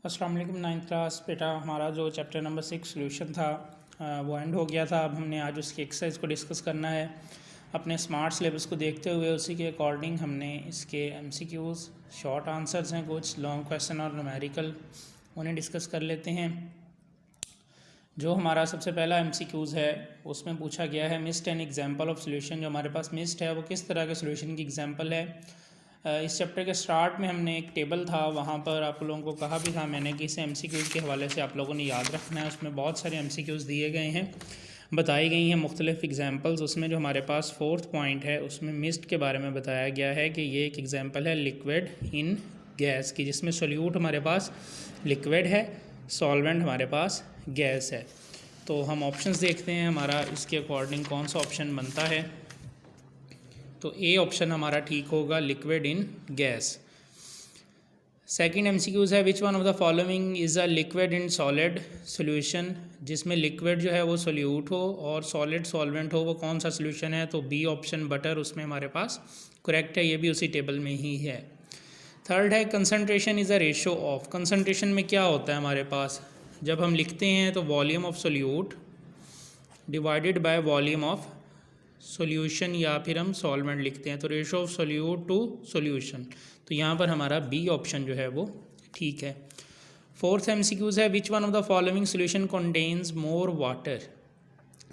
अस्सलाम वालेकुम। 9th class बेटा, हमारा जो चैप्टर नंबर 6 सोल्यूशन था वो एंड हो गया था। अब हमने आज उसकी एक्सरसाइज को डिस्कस करना है अपने स्मार्ट सिलेबस को देखते हुए। उसी के अकॉर्डिंग हमने इसके MCQs, शॉर्ट आंसर्स हैं कुछ, लॉन्ग क्वेश्चन और न्यूमेरिकल, उन्हें डिस्कस कर लेते हैं। जो हमारा सबसे पहला MCQs है उसमें पूछा गया है missed an example of solution. जो हमारे पास मिस्ड है वो किस तरह के सोल्यूशन की एग्जाम्पल है। इस चैप्टर के स्टार्ट में हमने एक टेबल था, वहाँ पर आप लोगों को कहा भी था मैंने कि इसे MCQs के हवाले से आप लोगों ने याद रखना है। उसमें बहुत सारे MCQs दिए गए हैं, बताई गई हैं मुख्तलिफ एग्जाम्पल्स। उसमें जो हमारे पास 4th पॉइंट है उसमें मिस्ट के बारे में बताया गया है कि ये एक एग्जाम्पल है लिक्विड इन गैस की, जिसमें सोल्यूट हमारे पास लिक्विड है, सॉल्वेंट हमारे पास गैस है। तो हम ऑप्शंस देखते हैं हमारा इसके अकॉर्डिंग कौन सा ऑप्शन बनता है। तो ए ऑप्शन हमारा ठीक होगा, liquid in gas. Second MCQs है which one of the following is a liquid in solid solution. जिसमें लिक्विड जो है वो सोल्यूट हो और सॉलिड सॉल्वेंट हो, वो कौन सा सोल्यूशन है। तो बी ऑप्शन बटर उसमें हमारे पास करेक्ट है, ये भी उसी टेबल में ही है। थर्ड है concentration is a ratio of. Concentration में क्या होता है हमारे पास, जब हम लिखते हैं तो volume of solute divided by volume of solution, या फिर हम सॉल्वेंट लिखते हैं तो ratio of solute to solution. तो यहाँ पर हमारा बी ऑप्शन जो है वो ठीक है। फोर्थ MCQs है which one of the following solution contains more water.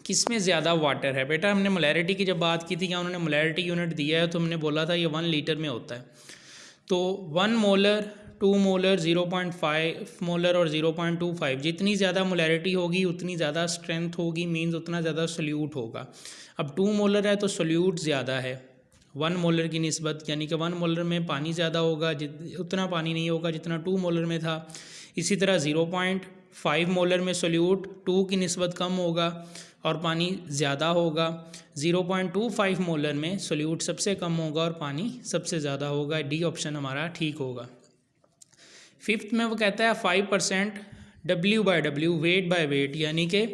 किस में ज़्यादा वाटर है। बेटा हमने मोलैरिटी की जब बात की थी, क्या उन्होंने मोलैरिटी यूनिट दिया है, तो हमने बोला था ये 1 लीटर में होता है। तो 1 मोलर, 2 मोलर, 0.5 मोलर और 0.25, जितनी ज़्यादा मोलैरिटी होगी उतनी ज़्यादा स्ट्रेंथ होगी, मीन्स उतना ज़्यादा सोल्यूट होगा। अब 2 मोलर है तो सोल्यूट ज़्यादा है 1 मोलर की निस्बत, यानी कि 1 मोलर में पानी ज़्यादा होगा, उतना पानी नहीं होगा जितना 2 मोलर में था। इसी तरह 0.5 मोलर में सोल्यूट 2 की निस्बत कम होगा और पानी ज़्यादा होगा। 0.25 मोलर में सोल्यूट सबसे कम होगा और पानी सबसे ज़्यादा होगा। डी ऑप्शन हमारा ठीक होगा। फिफ्थ में वो कहता है 5% W/W, वेट बाय वेट, यानी कि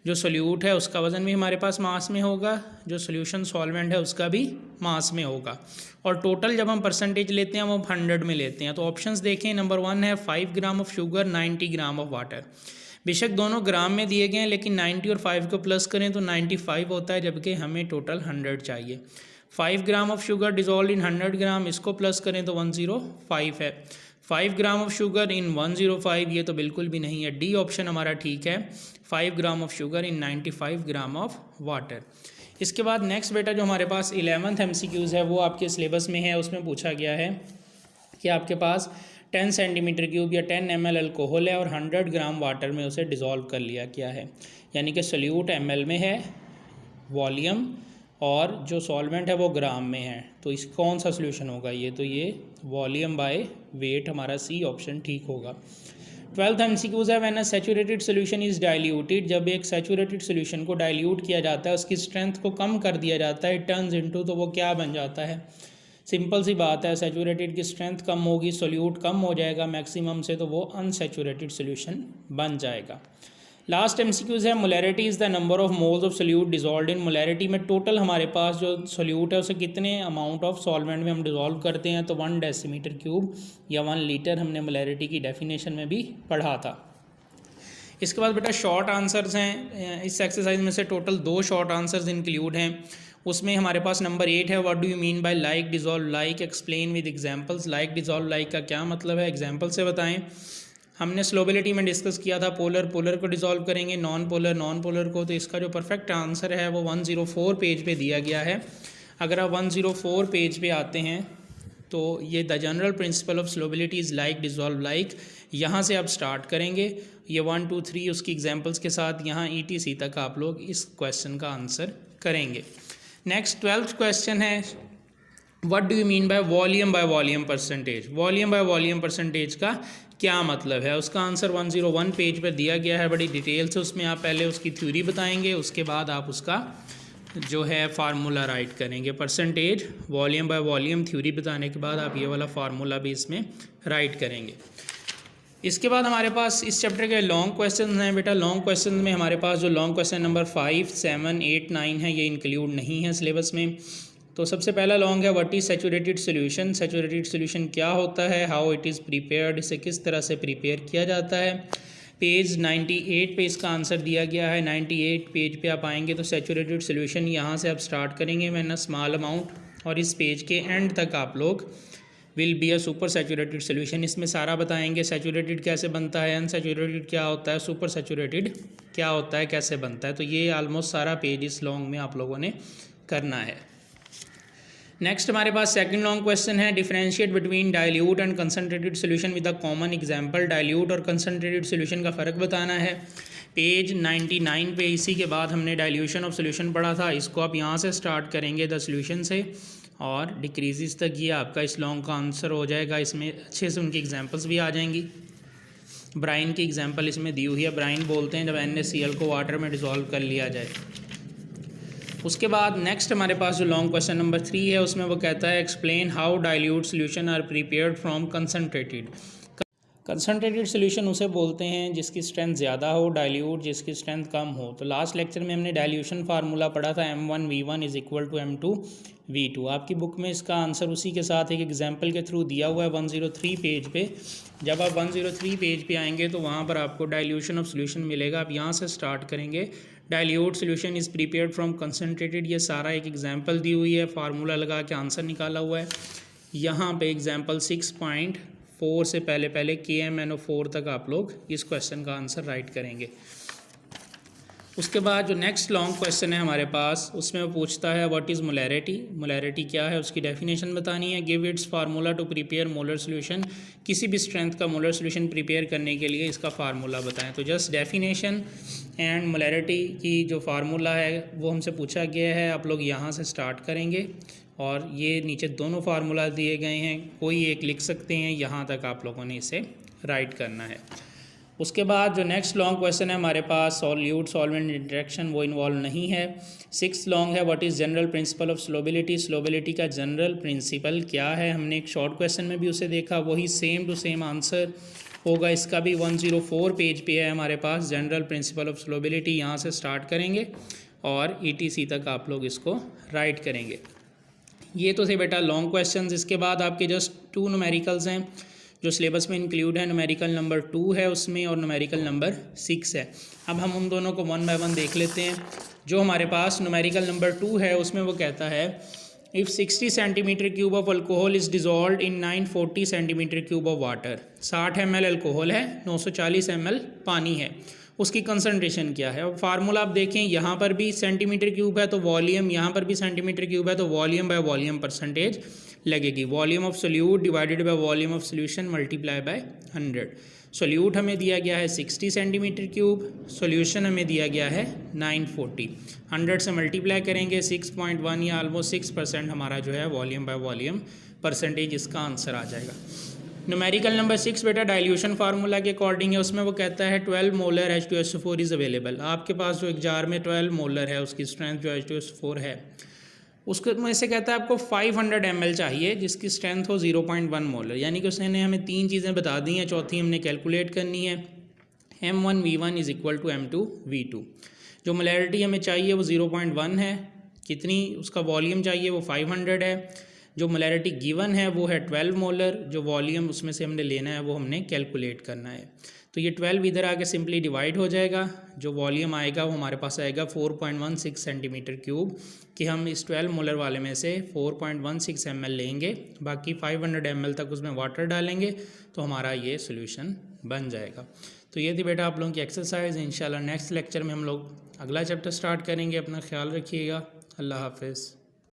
जो सोल्यूट है उसका वज़न भी हमारे पास मास में होगा, जो सोल्यूशन सॉल्वेंट है उसका भी मास में होगा। और टोटल जब हम परसेंटेज लेते हैं वो 100 में लेते हैं। तो ऑप्शंस देखें, नंबर 1 है 5 gram of sugar, 90 gram of water. बेशक दोनों ग्राम में दिए गए हैं, लेकिन 90 और 5 को प्लस करें तो 95 होता है, जबकि हमें टोटल 100 चाहिए। 5 gram of sugar dissolve in 100 ग्राम, इसको प्लस करें तो 105 है। 5 ग्राम ऑफ शुगर इन 105, ये तो बिल्कुल भी नहीं है। डी ऑप्शन हमारा ठीक है, 5 gram of sugar in 95 gram of water. इसके बाद नेक्स्ट बेटा जो हमारे पास 11th MCQs है वो आपके सिलेबस में है। उसमें पूछा गया है कि आपके पास 10 सेंटीमीटर क्यूब या 10 ml अल्कोहल है और 100 ग्राम वाटर में उसे डिज़ोल्व कर लिया गया है, यानी कि सोल्यूट ml में है, वॉल्यूम और जो सॉल्वेंट है वो ग्राम में है। तो इस कौन सा सोल्यूशन होगा ये, तो ये वॉल्यूम बाय वेट, हमारा सी ऑप्शन ठीक होगा। 12th MCQs है when a saturated solution is diluted. जब एक सैचुरेटेड सोल्यूशन को डाइल्यूट किया जाता है, उसकी स्ट्रेंथ को कम कर दिया जाता है, टर्न्स इनटू, तो वो क्या बन जाता है। सिंपल सी बात है, सैचुरेटेड की स्ट्रेंथ कम होगी, सोल्यूट कम हो जाएगा मैक्सिमम से, तो वो अनसैचुरेटेड सोल्यूशन बन जाएगा। लास्ट MCQs है molarity is the number of moles of solute dissolve in. Molarity में टोटल हमारे पास जो सोल्यूट है उसे कितने अमाउंट ऑफ सॉल्वेंट में हम डिजोल्व करते हैं, तो 1 डेसीमीटर क्यूब या 1 लीटर, हमने मोलैरिटी की डेफिनेशन में भी पढ़ा था। इसके बाद बेटा शॉर्ट आंसर्स हैं। इस एक्सरसाइज में से टोटल 2 शॉर्ट आंसर्स इंक्लूड हैं। उसमें हमारे पास नंबर 8 है what do you mean by like dissolve like, explain with examples. Like dissolve like का क्या मतलब है, एग्जांपल से बताएं। हमने स्लोबिलिटी में डिस्कस किया था पोलर पोलर को डिजोल्व करेंगे, नॉन पोलर को। तो इसका जो परफेक्ट आंसर है वो 104 पेज पे दिया गया है। अगर आप 104 पेज पे आते हैं तो ये the general principle of solubility is like dissolve like, यहाँ से आप स्टार्ट करेंगे। ये 1 2 3 उसकी एग्जांपल्स के साथ यहाँ ETC तक आप लोग इस क्वेश्चन का आंसर करेंगे। नेक्स्ट 12th क्वेश्चन है what do you mean by volume percentage. Volume by volume percentage का क्या मतलब है, उसका आंसर 101 पेज पर दिया गया है बड़ी डिटेल से। उसमें आप पहले उसकी थ्योरी बताएंगे, उसके बाद आप उसका जो है फार्मूला राइट करेंगे। Percentage volume by volume theory बताने के बाद आप ये वाला फार्मूला भी इसमें राइट करेंगे। इसके बाद हमारे पास इस चैप्टर के लॉन्ग क्वेश्चन हैं बेटा। लॉन्ग क्वेश्चन में हमारे पास जो लॉन्ग क्वेश्चन नंबर 5, 7, 8, 9 है, ये इंक्लूड नहीं है सिलेबस में। तो सबसे पहला लॉन्ग है what is saturated solution. Saturated solution क्या होता है, हाउ इट इज़ प्रिपेयर्ड, इसे किस तरह से प्रिपेयर किया जाता है। पेज 98 पे इसका आंसर दिया गया है। 98 पेज पे आप आएंगे तो सैचुरेटेड सोल्यूशन यहाँ से आप स्टार्ट करेंगे मैंने स्मॉल अमाउंट, और इस पेज के एंड तक आप लोग will be a super saturated solution. इसमें सारा बताएंगे सैचुरेटेड कैसे बनता है, अनसैचुरेटेड क्या होता है, सुपर सैचुरेटेड क्या होता है, कैसे बनता है। तो ये ऑलमोस्ट सारा पेज इस लॉन्ग में आप लोगों ने करना है। नेक्स्ट हमारे पास सेकंड लॉन्ग क्वेश्चन है differentiate between dilute and concentrated solution with a common example. Dilute और कंसनट्रेटेड सोल्यूशन का फ़र्क बताना है। पेज 99 पे इसी के बाद हमने डाइल्यूशन ऑफ सोल्यूशन पढ़ा था, इसको आप यहाँ से स्टार्ट करेंगे द सोल्यूशन से और डिक्रीजेस तक ये आपका इस लॉन्ग का आंसर हो जाएगा। इसमें अच्छे से उनकी एग्जांपल्स भी आ जाएंगी। ब्राइन की एग्जांपल इसमें दी हुई है। ब्राइन बोलते हैं जब NaCl को वाटर में डिज़ोल्व कर लिया जाए। उसके बाद नेक्स्ट हमारे पास जो लॉन्ग क्वेश्चन नंबर 3 है उसमें वो कहता है explain how dilute solution are prepared from concentrated. Concentrated solution उसे बोलते हैं जिसकी स्ट्रेंथ ज़्यादा हो, डाइल्यूट जिसकी स्ट्रेंथ कम हो। तो लास्ट लेक्चर में हमने डाइल्यूशन फार्मूला पढ़ा था M1V1 is equal to M2V2। आपकी बुक में इसका आंसर उसी के साथ एक एग्जाम्पल के थ्रू दिया हुआ है 103 पेज पे। जब आप 103 पेज पे आएंगे तो वहाँ पर आपको डाइल्यूशन ऑफ सोल्यूशन मिलेगा। आप यहाँ से स्टार्ट करेंगे। Dilute solution is prepared from concentrated, ये सारा एक एग्जाम्पल दी हुई है, फार्मूला लगा के आंसर निकाला हुआ है। यहाँ पे एग्जाम्पल 6.4 से पहले KMnO4 तक आप लोग इस क्वेश्चन का आंसर राइट करेंगे। उसके बाद जो नेक्स्ट लॉन्ग क्वेश्चन है हमारे पास उसमें वो पूछता है व्हाट इज़ मोलैरिटी। मोलैरिटी क्या है उसकी डेफिनेशन बतानी है। Give its formula to prepare molar solution, किसी भी स्ट्रेंथ का मोलर सोल्यूशन प्रिपेयर करने के लिए इसका फार्मूला बताएं। तो जस्ट डेफिनेशन एंड मोलैरिटी की जो फार्मूला है वो हमसे पूछा गया है। आप लोग यहाँ से स्टार्ट करेंगे और ये नीचे दोनों फार्मूला दिए गए हैं, कोई एक लिख सकते हैं, यहाँ तक आप लोगों ने इसे राइट करना है। उसके बाद जो नेक्स्ट लॉन्ग क्वेश्चन है हमारे पास सॉल्यूट सॉल्वेंट इंटरेक्शन, वो इन्वॉल्व नहीं है। 6th लॉन्ग है what is general principle of solubility. Solubility का जनरल प्रिंसिपल क्या है, हमने एक शॉर्ट क्वेश्चन में भी उसे देखा, वही सेम टू सेम आंसर होगा। इसका भी 104 पेज पे है हमारे पास जनरल प्रिंसिपल ऑफ स्लोबिलिटी। यहाँ से स्टार्ट करेंगे और ETC तक आप लोग इसको राइट करेंगे। ये तो थे बेटा लॉन्ग क्वेश्चंस। इसके बाद आपके जस्ट 2 न्यूमेरिकल्स हैं जो सिलेबस में इंक्लूड है। न्यूमेरिकल नंबर 2 है उसमें और न्यूमेरिकल नंबर 6 है। अब हम उन दोनों को 1 बाय 1 देख लेते हैं। जो हमारे पास न्यूमेरिकल नंबर 2 है उसमें वो कहता है if 60 centimetre cube of alcohol is dissolve in 940 centimetre cube of water. 60 ml alcohol है, 940 ml पानी है, उसकी कंसनट्रेशन क्या है। और फार्मूला आप देखें यहाँ पर भी सेंटीमीटर क्यूब है तो वॉल्यूम, यहाँ पर भी सेंटीमीटर क्यूब है तो वॉल्यूम बाय वॉल्यूम परसेंटेज लगेगी। Volume of solute divided by volume of solution multiply by 100। Solute हमें दिया गया है 60 सेंटीमीटर क्यूब, सोल्यूशन हमें दिया गया है 940। 100 से मल्टीप्लाई करेंगे 6.1 या ऑलमोस्ट 6% हमारा जो है वॉल्यूम बाय वॉल्यूम परसेंटेज इसका आंसर आ जाएगा। न्यूमेरिकल नंबर 6 बेटा डाइल्यूशन फार्मूला के अकॉर्डिंग है। उसमें वो कहता है 12 मोलर H2SO4 इज़ अवेलेबल। आपके पास जो एक जार में 12 मोलर है उसकी स्ट्रेंथ जो H2SO4 है उसको में से कहता है आपको 500 ml चाहिए जिसकी स्ट्रेंथ हो 0.1 मोलर। यानी कि उसने हमें 3 चीज़ें बता दी हैं, चौथी हमने कैलकुलेट करनी है। M1V1 is equal to M2V2। जो मोलैरिटी हमें चाहिए वो 0.1 है, कितनी उसका वॉल्यूम चाहिए वो 500 है। जो मोलैरिटी गिवन है वो है 12 मोलर, जो वॉल्यूम उसमें से हमने लेना है वो हमने कैलकुलेट करना है। तो ये 12 इधर आके सिंपली डिवाइड हो जाएगा, जो वॉल्यूम आएगा वो हमारे पास आएगा 4.16 सेंटीमीटर क्यूब, कि हम इस 12 मोलर वाले में से 4.16 ml लेंगे, बाकी 500 ml तक उसमें वाटर डालेंगे तो हमारा ये सोल्यूशन बन जाएगा। तो ये थी बेटा आप लोगों की एक्सरसाइज। इंशाल्लाह नेक्स्ट लेक्चर में हम लोग अगला चैप्टर स्टार्ट करेंगे। अपना ख्याल रखिएगा। अल्लाह हाफिज़।